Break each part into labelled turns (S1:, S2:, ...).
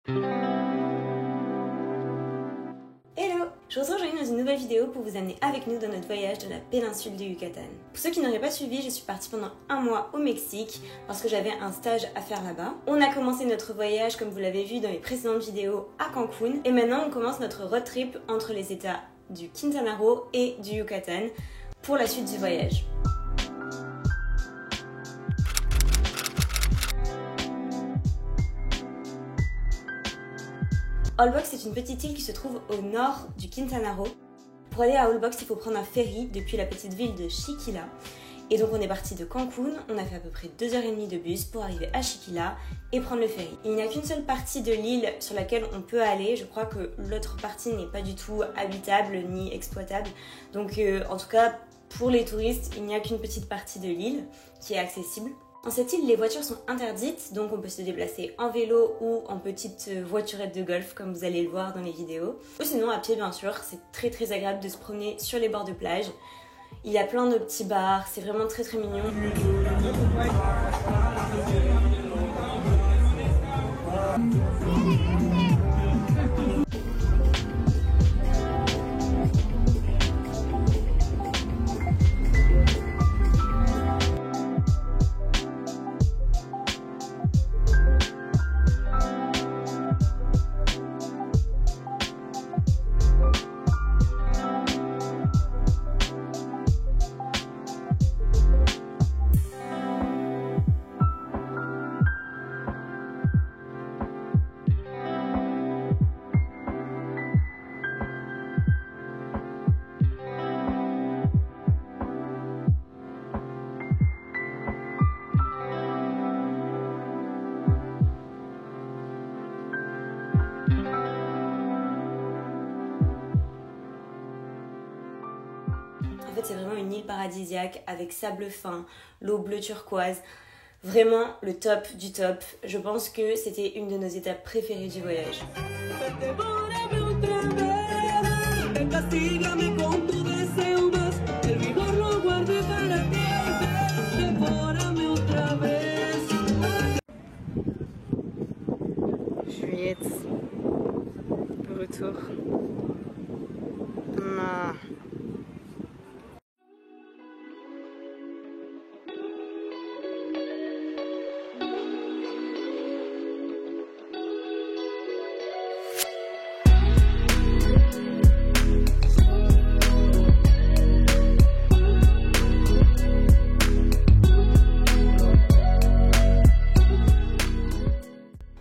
S1: Hello! Je vous retrouve aujourd'hui dans une nouvelle vidéo pour vous amener avec nous dans notre voyage de la péninsule du Yucatan. Pour ceux qui n'auraient pas suivi, je suis partie pendant un mois au Mexique parce que j'avais un stage à faire là-bas. On a commencé notre voyage, comme vous l'avez vu dans les précédentes vidéos, à Cancun. Et maintenant, on commence notre road trip entre les états du Quintana Roo et du Yucatan pour la suite du voyage. Holbox est une petite île qui se trouve au nord du Quintana Roo. Pour aller à Holbox, il faut prendre un ferry depuis la petite ville de Chiquila. Et donc on est parti de Cancun, on a fait à peu près 2h30 de bus pour arriver à Chiquila et prendre le ferry. Il n'y a qu'une seule partie de l'île sur laquelle on peut aller, je crois que l'autre partie n'est pas du tout habitable ni exploitable. Donc en tout cas, pour les touristes, il n'y a qu'une petite partie de l'île qui est accessible. En cette île, les voitures sont interdites, donc on peut se déplacer en vélo ou en petite voiturette de golf, comme vous allez le voir dans les vidéos. Ou sinon à pied bien sûr, c'est très agréable de se promener sur les bords de plage. Il y a plein de petits bars, c'est vraiment très mignon. En fait, c'est vraiment une île paradisiaque avec sable fin, l'eau bleu turquoise. Vraiment le top du top. Je pense que c'était une de nos étapes préférées du voyage. Juliette, retour.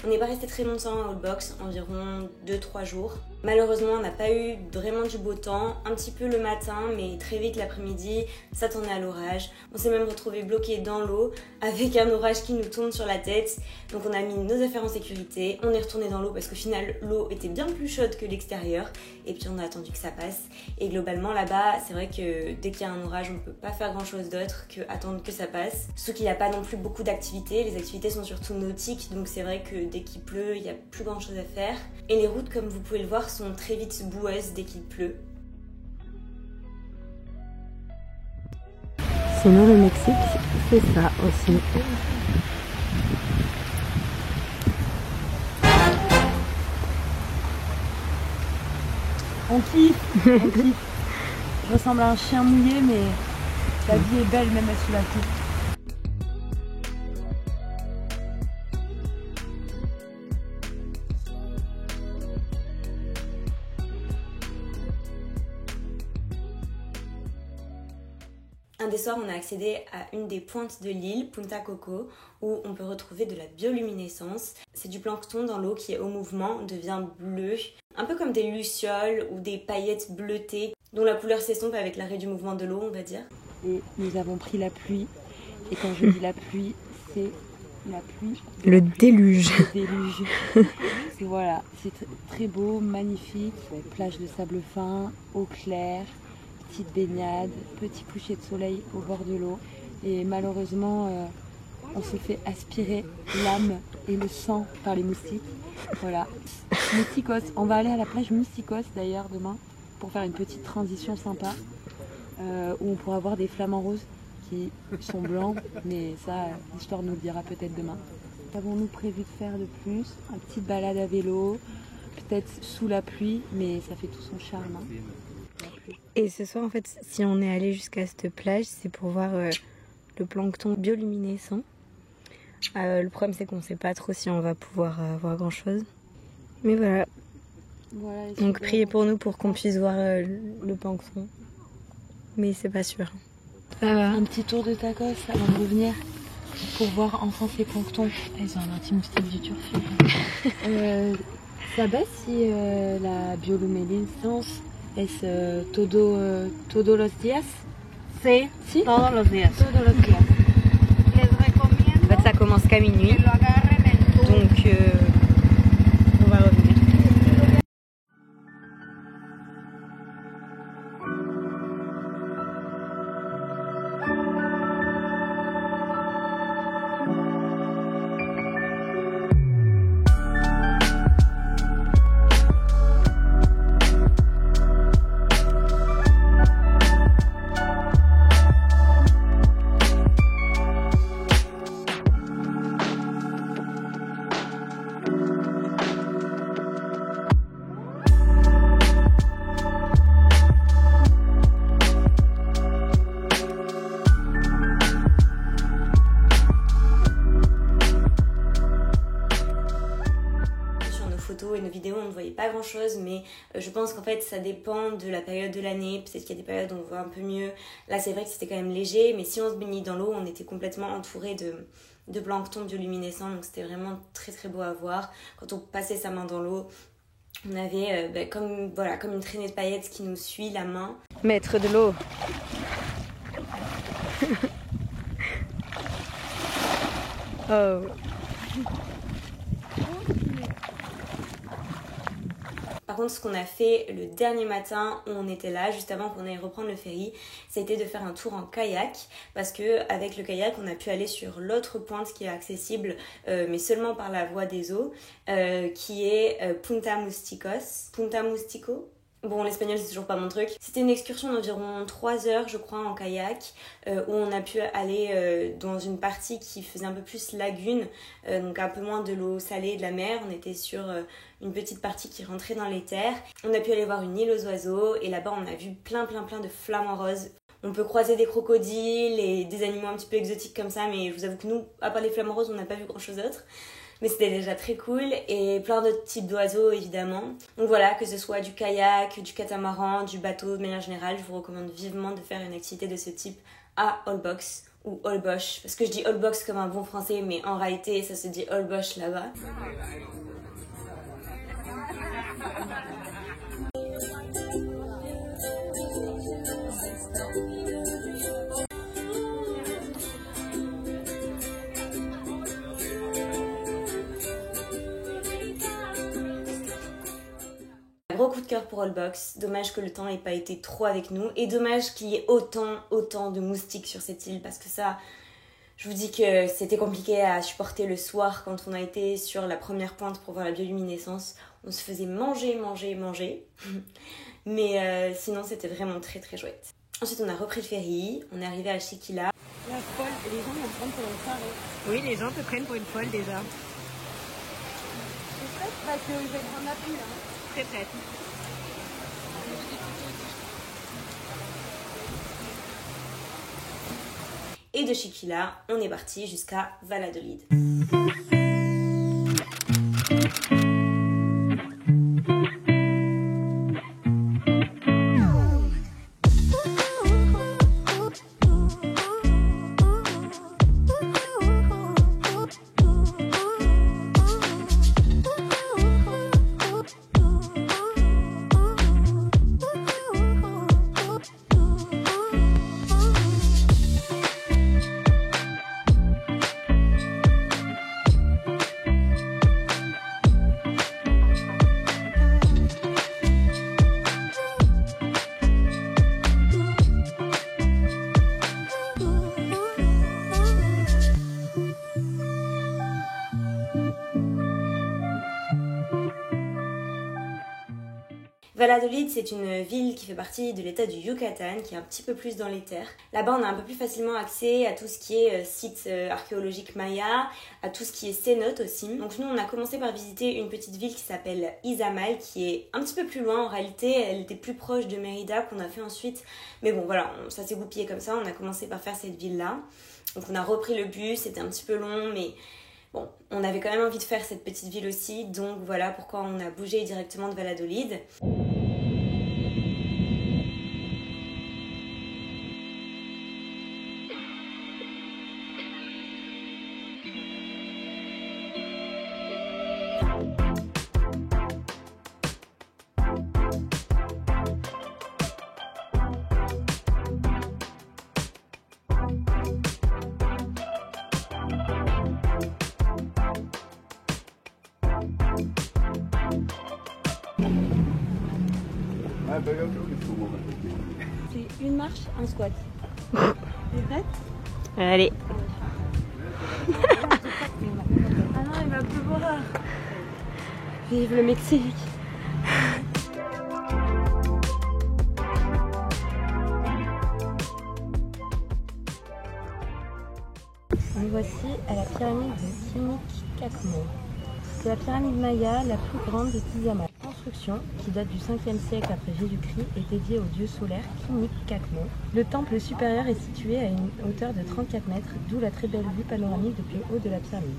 S1: On n'est pas resté très longtemps à Holbox, environ 2-3 jours. Malheureusement, on n'a pas eu vraiment du beau temps, un petit peu le matin, mais très vite l'après-midi, ça tournait à l'orage. On s'est même retrouvé bloqué dans l'eau, avec un orage qui nous tombe sur la tête. Donc on a mis nos affaires en sécurité, on est retourné dans l'eau parce qu'au final, l'eau était bien plus chaude que l'extérieur. Et puis on a attendu que ça passe. Et globalement, là-bas, c'est vrai que dès qu'il y a un orage, on ne peut pas faire grand-chose d'autre que attendre que ça passe. Surtout qu'il n'y a pas non plus beaucoup d'activités. Les activités sont surtout nautiques, donc c'est vrai que dès qu'il pleut, il n'y a plus grand-chose à faire. Et les routes, comme vous pouvez le voir, sont très vite boueuses dès qu'il pleut.
S2: Sinon le Mexique, c'est ça aussi.
S3: On kiffe, on kiffe. Je ressemble à un chien mouillé, mais la vie est belle même sous la pluie.
S1: Un des soirs, on a accédé à une des pointes de l'île, Punta Coco, où on peut retrouver de la bioluminescence. C'est du plancton dans l'eau qui est au mouvement, devient bleu, un peu comme des lucioles ou des paillettes bleutées, dont la couleur s'estompe avec l'arrêt du mouvement de l'eau, on va dire.
S3: Et nous avons pris la pluie, et quand je dis la pluie, c'est la pluie.
S2: Le déluge.
S3: Le déluge. Et voilà, c'est très beau, magnifique, plage de sable fin, eau claire, petite baignade, petit coucher de soleil au bord de l'eau. Et malheureusement, on se fait aspirer l'âme et le sang par les moustiques. Voilà. Mousticos. On va aller à la plage Mousticos d'ailleurs demain pour faire une petite transition sympa où on pourra voir des flamants roses qui sont blancs, mais ça, l'histoire nous le dira peut-être demain. Qu'avons-nous prévu de faire de plus? Une petite balade à vélo, peut-être sous la pluie, mais ça fait tout son charme. Hein.
S2: Et ce soir, en fait, si on est allé jusqu'à cette plage, c'est pour voir le plancton bioluminescent. Le problème, c'est qu'on ne sait pas trop si on va pouvoir voir grand-chose. Mais voilà. Donc priez pour nous pour qu'on puisse voir le plancton. Mais c'est pas sûr.
S3: Un petit tour de tacos avant de revenir pour voir enfin ces planctons. Ils ont un anti-moustique du turfu. Ça baisse si la bioluminescence es todos los días?
S2: Sí,
S3: Si?
S2: todos los días.
S3: Todos los días.
S2: En fait, ça commence qu'à minuit. Donc, on va revenir.
S1: Et nos vidéos on ne voyait pas grand chose, mais je pense qu'en fait ça dépend de la période de l'année. Peut-être qu'il y a des périodes où on voit un peu mieux. Là c'est vrai que c'était quand même léger, mais si on se baignait dans l'eau on était complètement entouré de plancton bioluminescent, donc c'était vraiment très très beau à voir. Quand on passait sa main dans l'eau, on avait comme une traînée de paillettes qui nous suit la main.
S2: Maître de l'eau. Oh.
S1: Par contre, ce qu'on a fait le dernier matin où on était là, juste avant qu'on aille reprendre le ferry, c'était de faire un tour en kayak, parce que avec le kayak, on a pu aller sur l'autre pointe qui est accessible, mais seulement par la voie des eaux, qui est Punta Mustico. Bon, l'espagnol, c'est toujours pas mon truc. C'était une excursion d'environ 3 heures, je crois, en kayak, où on a pu aller dans une partie qui faisait un peu plus lagune, donc un peu moins de l'eau salée de la mer. On était sur une petite partie qui rentrait dans les terres. On a pu aller voir une île aux oiseaux, et là-bas, on a vu plein de flamants roses. On peut croiser des crocodiles et des animaux un petit peu exotiques comme ça, mais je vous avoue que nous, à part les flamants roses, on n'a pas vu grand-chose d'autre. Mais c'était déjà très cool, et plein d'autres types d'oiseaux évidemment. Donc voilà, que ce soit du kayak, du catamaran, du bateau, de manière générale, je vous recommande vivement de faire une activité de ce type à Holbox ou Holbox. Parce que je dis Holbox comme un bon français, mais en réalité ça se dit Holbox là-bas. Gros coup de cœur pour Holbox, dommage que le temps n'ait pas été trop avec nous, et dommage qu'il y ait autant de moustiques sur cette île, parce que ça, je vous dis que c'était compliqué à supporter le soir quand on a été sur la première pointe pour voir la bioluminescence. On se faisait manger, mais sinon c'était vraiment très chouette. Ensuite on a repris le ferry, on est arrivé à Chiquila.
S3: La folle, les gens me prennent pour une tarée.
S2: Oui, les gens te prennent pour une folle déjà.
S3: C'est prête parce que je vais prendre la pluie là.
S2: Très prête.
S1: Et de Chiquila, on est parti jusqu'à Valladolid. Valladolid, c'est une ville qui fait partie de l'état du Yucatan, qui est un petit peu plus dans les terres. Là-bas, on a un peu plus facilement accès à tout ce qui est site archéologique maya, à tout ce qui est cénote aussi. Donc nous, on a commencé par visiter une petite ville qui s'appelle Izamal, qui est un petit peu plus loin en réalité. Elle était plus proche de Mérida qu'on a fait ensuite. Mais bon, voilà, ça s'est goupillé comme ça. On a commencé par faire cette ville-là. Donc on a repris le bus, c'était un petit peu long, mais bon, on avait quand même envie de faire cette petite ville aussi. Donc voilà pourquoi on a bougé directement de Valladolid.
S3: C'est une marche, un squat. T'es prête?
S2: Allez.
S3: Ah non, il va pleuvoir. Vive le Mexique.
S2: Nous voici à la pyramide de Tinic-Cacmo. C'est la pyramide maya la plus grande de Izamal. Construction qui date du 5e siècle après Jésus-Christ est dédiée au dieu solaire Tinic-Cacmo. Le temple supérieur est situé à une hauteur de 34 mètres, d'où la très belle vue panoramique depuis le haut de la pyramide.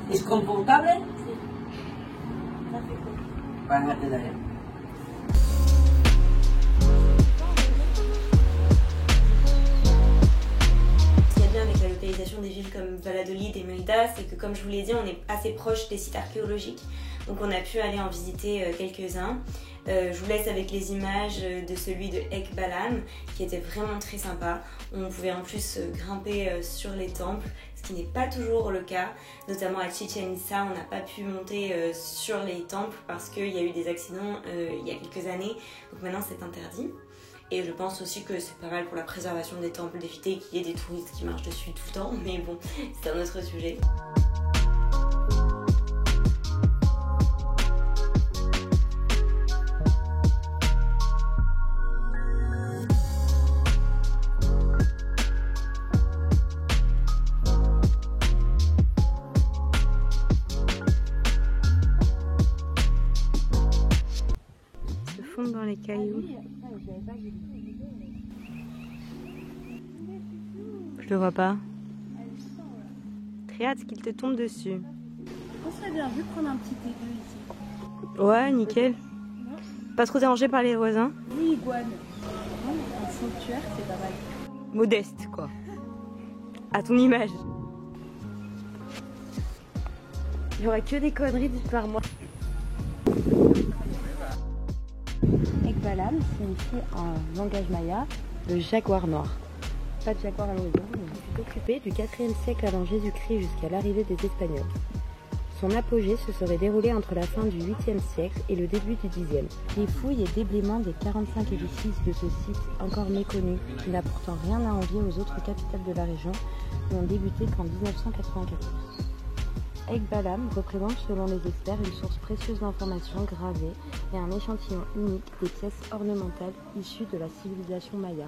S4: ¿Es confortable? Sí. Bájate de ahí.
S1: Ce qui est bien avec la localisation des villes comme Valladolid et Mérida, c'est que comme je vous l'ai dit, on est assez proche des sites archéologiques. Donc on a pu aller en visiter quelques-uns. Je vous laisse avec les images de celui de Ekbalam qui était vraiment très sympa. On pouvait en plus grimper sur les temples, ce qui n'est pas toujours le cas. Notamment à Chichen Itza, on n'a pas pu monter sur les temples parce qu'il y a eu des accidents il y a quelques années. Donc maintenant c'est interdit. Et je pense aussi que c'est pas mal pour la préservation des temples d'éviter qu'il y ait des touristes qui marchent dessus tout le temps. Mais bon, c'est un autre sujet.
S2: Dans les cailloux. Je le vois pas. Très hâte qu'il te tombe dessus.
S3: On serait bien vu prendre un petit égout ici.
S2: Ouais, nickel. Pas trop dérangé par les voisins.
S3: Oui, iguane. Un sanctuaire, c'est pas mal.
S2: Modeste, quoi. À ton image. Il y aura que des conneries dites par moi.
S3: Ekbalam signifie en langage maya le jaguar noir. Pas de jaguar à l'horizon.
S2: Il est occupé du 4e siècle avant Jésus-Christ jusqu'à l'arrivée des Espagnols. Son apogée se serait déroulé entre la fin du 8e siècle et le début du 10e. Les fouilles et déblaiements des 45 édifices de ce site encore méconnu, qui n'a pourtant rien à envier aux autres capitales de la région, n'ont débuté qu'en 1994. Ekbalam représente selon les experts une source précieuse d'informations gravées et un échantillon unique des pièces ornementales issues de la civilisation maya.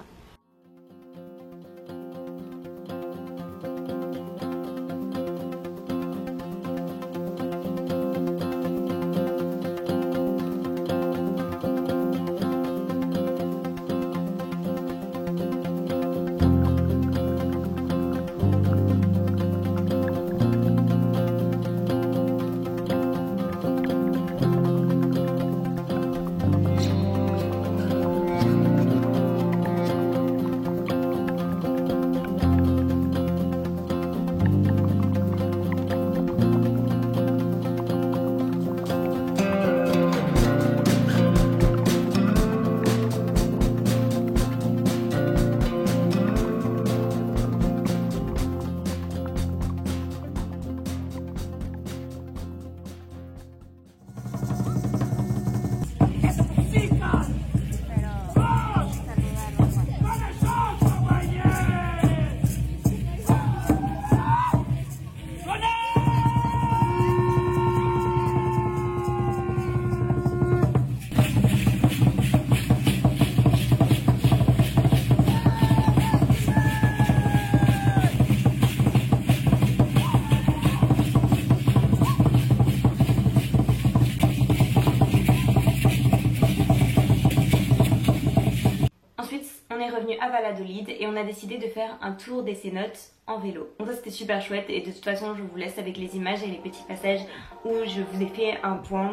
S1: à Valladolid et on a décidé de faire un tour des cénotes en vélo. Donc ça c'était super chouette et de toute façon je vous laisse avec les images et les petits passages où je vous ai fait un point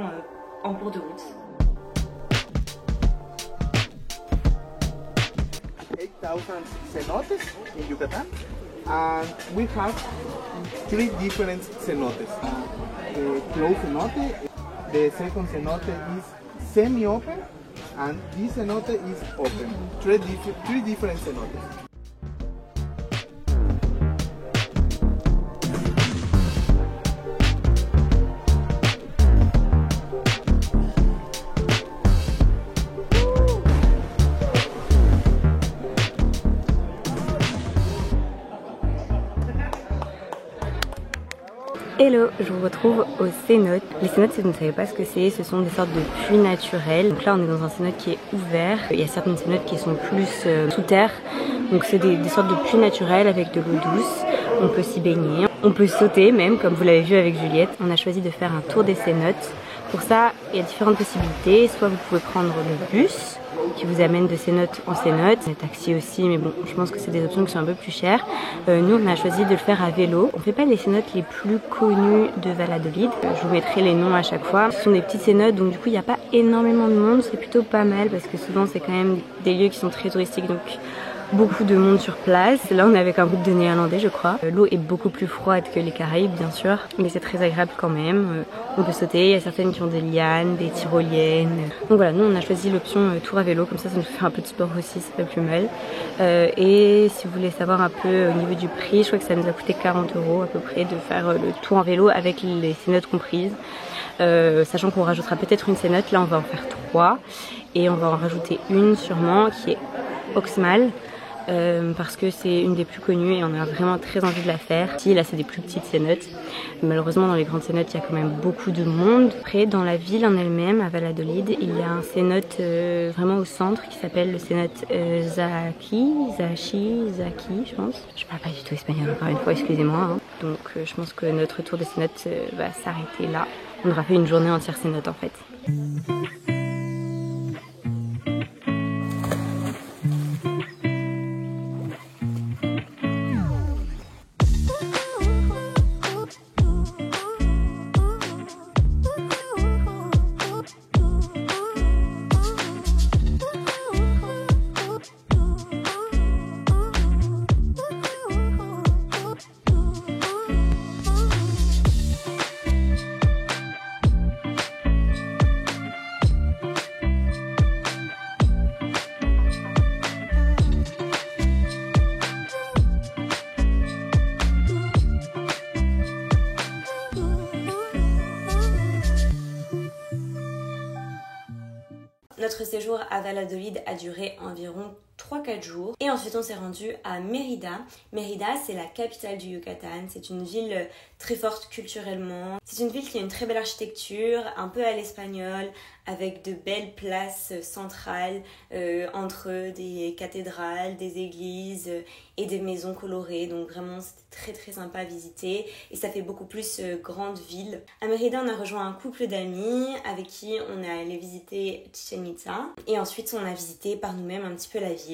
S1: en cours de route.
S5: 8,000 cenotes in Yucatan, and we have 3 different cenotes. The closed cenote, the second cenote is semi-open, and this cenote is open. Three different cenotes.
S2: Hello, je vous retrouve aux cénotes. Les cénotes, si vous ne savez pas ce que c'est, ce sont des sortes de puits naturels. Donc là, on est dans un cénote qui est ouvert. Il y a certaines cénotes qui sont plus sous terre. Donc c'est des sortes de puits naturels avec de l'eau douce. On peut s'y baigner. On peut sauter même, comme vous l'avez vu avec Juliette. On a choisi de faire un tour des cénotes. Pour ça, il y a différentes possibilités. Soit vous pouvez prendre le bus qui vous amène de cénote en cénote, les taxis aussi, mais bon, je pense que c'est des options qui sont un peu plus chères. Nous, on a choisi de le faire à vélo. On fait pas les cénotes les plus connues de Valladolid. Je vous mettrai les noms à chaque fois. Ce sont des petites cénotes, donc du coup, il n'y a pas énormément de monde. C'est plutôt pas mal parce que souvent, c'est quand même des lieux qui sont très touristiques, donc beaucoup de monde sur place. Là, on est avec un groupe de Néerlandais, je crois. L'eau est beaucoup plus froide que les Caraïbes, bien sûr, mais c'est très agréable quand même. On peut sauter, il y a certaines qui ont des lianes, des tyroliennes. Donc voilà, nous, on a choisi l'option tour à vélo, comme ça nous fait un peu de sport aussi, c'est pas plus mal. Et si vous voulez savoir un peu au niveau du prix, je crois que ça nous a coûté 40 € à peu près de faire le tour en vélo avec les cénotes comprises. Sachant qu'on rajoutera peut-être une cénote, là on va en faire 3 et on va en rajouter une sûrement qui est Oxmal. Parce que c'est une des plus connues et on a vraiment très envie de la faire. Ici, là, c'est des plus petites cénotes. Malheureusement, dans les grandes cénotes, il y a quand même beaucoup de monde. Après, dans la ville en elle-même, à Valladolid, il y a un cénote vraiment au centre qui s'appelle le cénote Zaki, je pense. Je parle pas du tout espagnol, encore une fois, excusez-moi. Hein. Donc, je pense que notre tour des cénotes va s'arrêter là. On aura fait une journée entière cénote en fait.
S1: Notre séjour à Valladolid a duré environ 3-4 jours et ensuite on s'est rendu à Mérida. Mérida, c'est la capitale du Yucatan, c'est une ville très forte culturellement. C'est une ville qui a une très belle architecture, un peu à l'espagnol, avec de belles places centrales entre des cathédrales, des églises et des maisons colorées. Donc vraiment c'était très sympa à visiter et ça fait beaucoup plus grande ville. À Mérida, on a rejoint un couple d'amis avec qui on est allé visiter Chichen Itza et ensuite on a visité par nous-mêmes un petit peu la ville.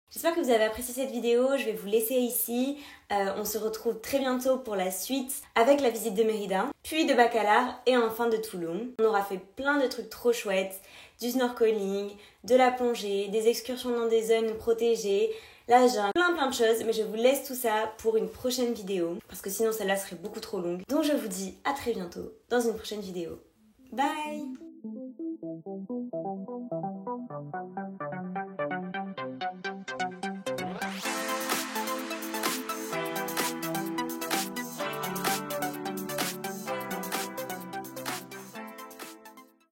S1: J'espère que vous avez apprécié cette vidéo, je vais vous laisser ici. On se retrouve très bientôt pour la suite avec la visite de Mérida, puis de Bacalar et enfin de Tulum. On aura fait plein de trucs trop chouettes, du snorkeling, de la plongée, des excursions dans des zones protégées, la jungle, plein de choses, mais je vous laisse tout ça pour une prochaine vidéo parce que sinon celle-là serait beaucoup trop longue. Donc je vous dis à très bientôt dans une prochaine vidéo. Bye!